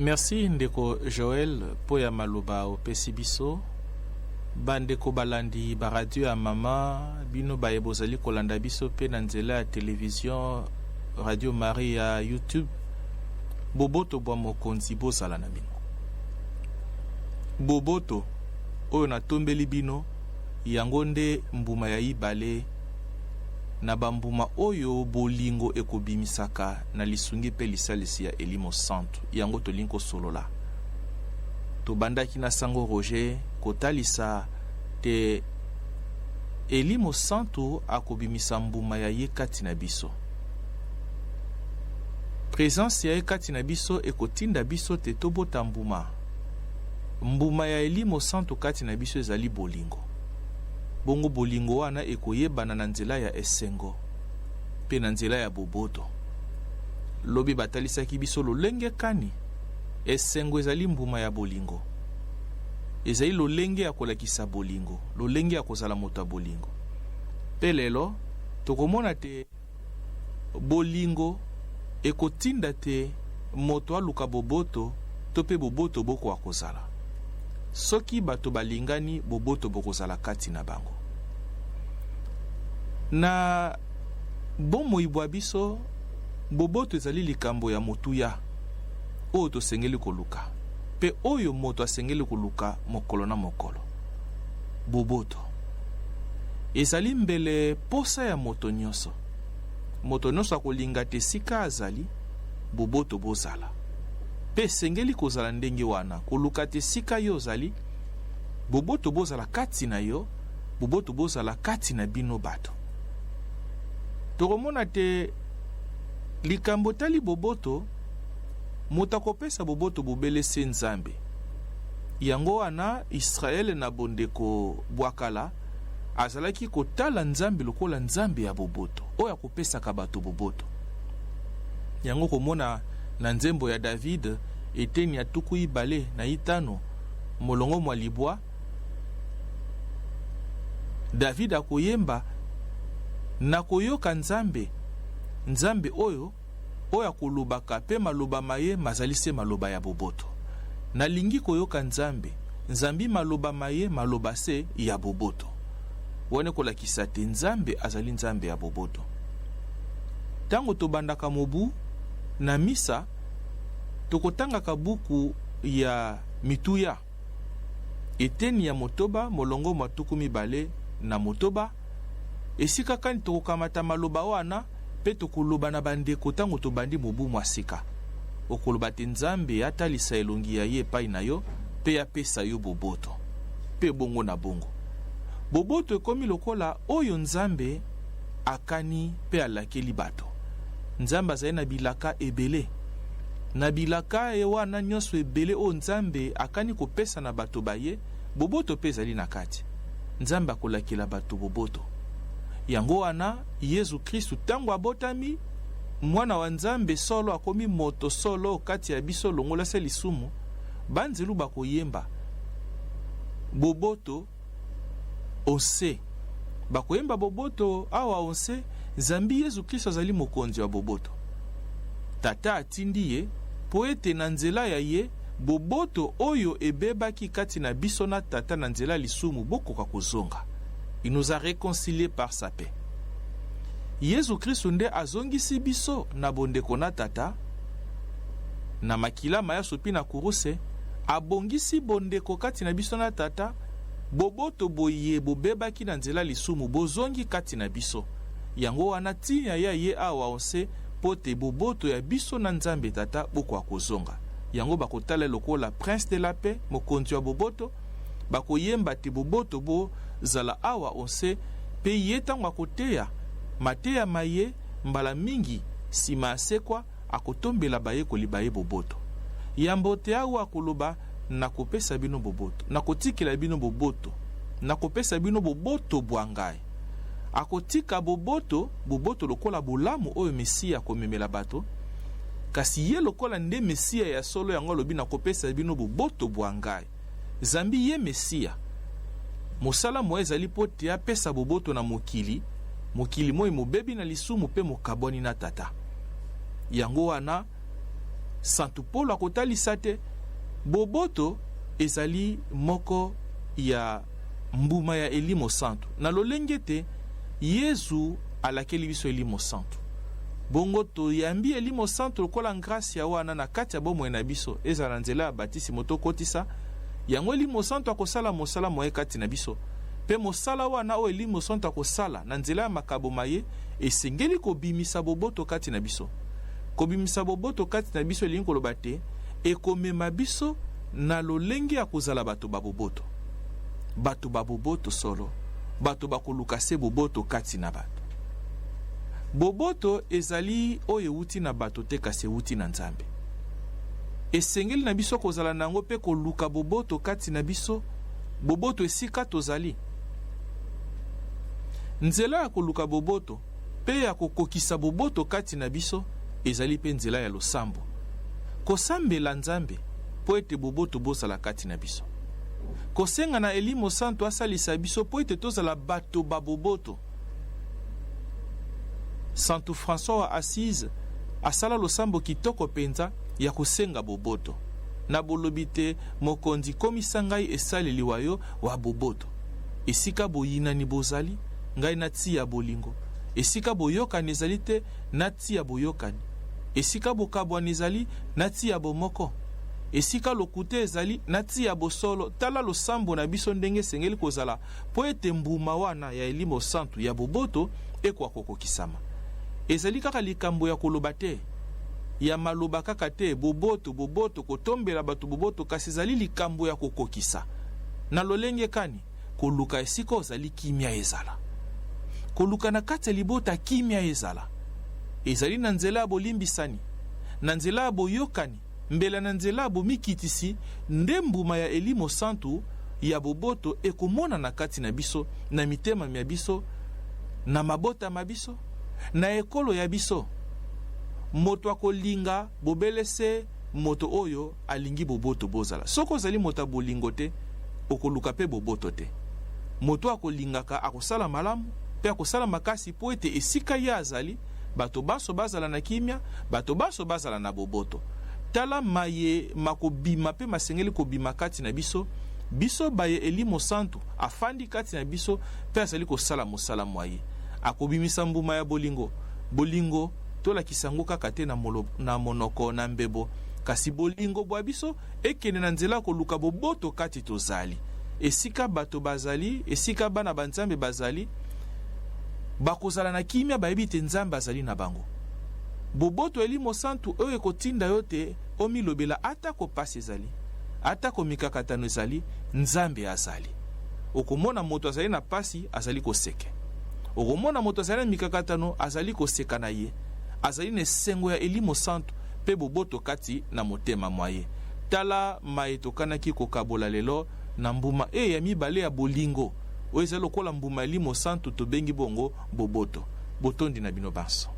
Merci ndeko Joël po ya maloba opesi biso. Bandeko balandi ba radio ya mama bino baye bozali kolanda biso pe na nzela ya télévision Radio Marie ya YouTube. Boboto bwa mokonzi bozala na bino. Boboto oyo na tombeli bino yango nde mbuma ya ibale na bambuma oyo bolingo ekobimisaka na lisungi pe lisalisi ya Elimo Santo yango tolinko solola. Tobandaki na sango Roger kotalisa te Elimo Santo akobimisa mbuma ya ye kati na biso. Présence ya ye kati na biso ekotinda biso te tobota mbuma. Mbuma ya Elimo Santo kati na biso ezali bolingo. Bongo bolingo wana ekoyebana na nzela ya esengo pe na nzela ya boboto. Lobi batalisaki biso lolenge kani esengo ezali mbuma ya bolingo. Ezali lolenge ya kolakisa bolingo, lolenge ya kozala moto ya bolingo. Pe lelo tokomona te bolingo ekotinda te moto aluka boboto to pe boboto boko akozala. Soki bato balingani boboto bokozala kati na bango. Na bomo ibwa biso boboto ezali likambo ya motuya oyo tosengeli koluka pe oyo moto asengeli koluka mokolo na mokolo. Boboto ezali mbele posa ya moto nyonso. Moto nyonso akolinga te sika azali boboto bozala. Pe sengeli kozala ndenge wana koluka te sika yo zali boboto bozala kati na yo, boboto bozala kati na bino bato. Tokomona te likambo tali boboto moto akopesa boboto bobelese Nzambe. Yango wana Israel na bondeko bwakala azalaki kotala Nzambe lokola Nzambe ya boboto oyo akopesaka bato boboto. Yango komona na nzembo ya David eteni ya tuku ibale na itano molongo mwa libwa David akoyemba na koyoka Nzambe, Nzambe oyo akolobaka pe maloba maye mazali se maloba ya boboto. Nalingi koyoka Nzambe, Nzambi maloba maye maloba se ya boboto. Wone kolakisa te Nzambe azali Nzambe ya boboto. Tango tobandaka mobu na misa tokotangaka buku ya mituya eteni ya motoba molongo matuku mibale na motoba. Esika kani tokokamata maloba wana pe tokoloba na bandeko tango tobandi mobu mwasika. Okoloba te Nzambe atalisa elongi ya ye epai na yo pe apesa yo boboto pe bongo na bongo. Boboto ekomi lokola oyo Nzambe akani pe alakeli bato. Nzambe azali na bilaka ebele. Na bilaka wana nyonso ebele o Nzambe akani kopesa na bato baye, boboto pe ezali na kati. Nzambe akolakela bato boboto. Yango wana Yesu Kristu tango abotami, mwana wa Nzambe solo akomi moto solo kati ya biso longola se lisumu, banzelu bakoyemba boboto ose. Bakoyemba boboto awa onse Zambi Yesu Kristo azali mokonzi wa boboto. Tata atindi ye po ete na nzela ya ye boboto oyo ebebaki kati na biso na tata na nzela lisumu bokoka kozonga. Il nous a réconciliés par sa paix. Yesu Kristo nde azongisi biso na bondeko na tata na makila maya sopi na kuruse abongisi bondeko kati na biso na tata boboto boye bobebaki na nzela lisumu bozongi kati na biso. Yango wana tinya ya ye awa onse pote boboto ya biso na Nzambe tata boko akozonga. Yango bakotala lokola prince de la paix mokonzi wa boboto bakoyemba te boboto bo zala awa onse pe yetango akoteya mateya maye mbala mingi sima asekwa akotombela baye kolibaye boboto. Yambo te awa akoloba nakopesa bino boboto, nakotikela bino boboto, nakopesa bino boboto bwangai. Akotika boboto lokola bolamu oyo Mesia komemela bato. Kasi ye lokola nde Mesia ya solo yango lobi nakopesa bino boboto bwangai. Zambi ye Mesia. Mosala mo ezali pote apesa boboto na mokili, mokili moi mobebi na lisumu pe mokaboni na tata. Yango wana Santu Paul akotalisa te. Boboto ezali moko ya mbuma ya elimo santu. Na lolenge te Yesu alakeli biso elimo santu. Bongo to yambi elimo santu lokola grâce ya wana na kati ya bomoi na biso ezala nzela ya batisi moto kotisa. Yango elimo santu akosala mosala moye kati na biso. Pe mosala wana o elimo santu akosala na nzela ya makabo maye esengeli kobimisa boboto kati na biso. Kobimisa boboto kati na biso elingi koloba te ekomema biso na lolenge ya kozala bato baboboto. Bato baboboto solo. Bato bakoluka se boboto kati na bato. Boboto ezali oyo ewuti na bato te kasi ewuti na Nzambe. Esengeli na biso kozala nango pe koluka boboto kati na biso. Boboto esika tozali. Nzela ya koluka boboto pe ya kokokisa boboto kati na biso ezali pe nzela ya losambo. Kosambela Nzambe po ete boboto bosala kati na biso. Kosenga na elimo santu asalisa biso po ete tozala bato baboboto. Santu François wa Assise asala losambo kitoko penza ya kosenga boboto. Na bolobi te mokonzi komisa ngai esaleli wayo wa boboto. Esika boyina ni bozali ngai nati ya bolingo. Esika boyokani ezali te nati ya boyokani. Esika bokabwani ezali nati ya bomoko. Esika lokute ezali nati ya bosolo. Tala losambo na biso ndenge sengeli kozala po ete mbuma wana ya elimo santu ya boboto ekwa kokokisama. Ezali kaka likambo ya koloba te ya maloba kaka te boboto kotombela bato boboto kasi ezali likambo ya kokokisa. Na lolenge kani koluka esika ozali kimia ezala. Koluka na kati ya libota kimia ezala. Ezali na nzela ya bolimbisani, na nzela ya boyokani, mbela na nzela ya bomikitisi, nde mbuma ya elimo santu ya boboto ekomona na kati na biso, na mitema ya biso, na mabota ma biso, na ekolo ya biso. Moto akolinga bobelese moto oyo alingi boboto bozala. Soko zali moto bolingo te, okoluka pe boboto te. Moto akolingaka akosala malamu, pe akosala makasi po ete esika ya azali, bato baso bazala na kimia, bato baso bazala na boboto. Tala maye makobima pe masengeli kobima kati na biso, biso baye elimo santu afandi kati na biso pe asali kosala mosala mwaye. Akobimisa mbuma ya bolingo. Bolingo tola kisango kaka te na monoko na mbebo. Kasi bolingo bwa biso ekene na nzela koluka boboto kati tozali. Esika bato bazali, esika bana banzambe bazali, bakozala na kimia bayebi te Nzambe azali na bango. Boboto elimo santu oyo ekotinda yote omilobela ata ko pasi ezali, ata ko mikakatano ezali, Nzambe azali. Okomona moto azali na pasi azali koseke. Okomona moto azali na mikakatano azali koseka na ye. Azali na sengo ya elimo santu pe boboto kati na motema mwaye. Tala maetokanaki kokabola lelo na mbuma ya mibale ya bolingo. Oyo ezali lokola mbuma elimo santu tobengi bongo boboto. Botondi na bino banso.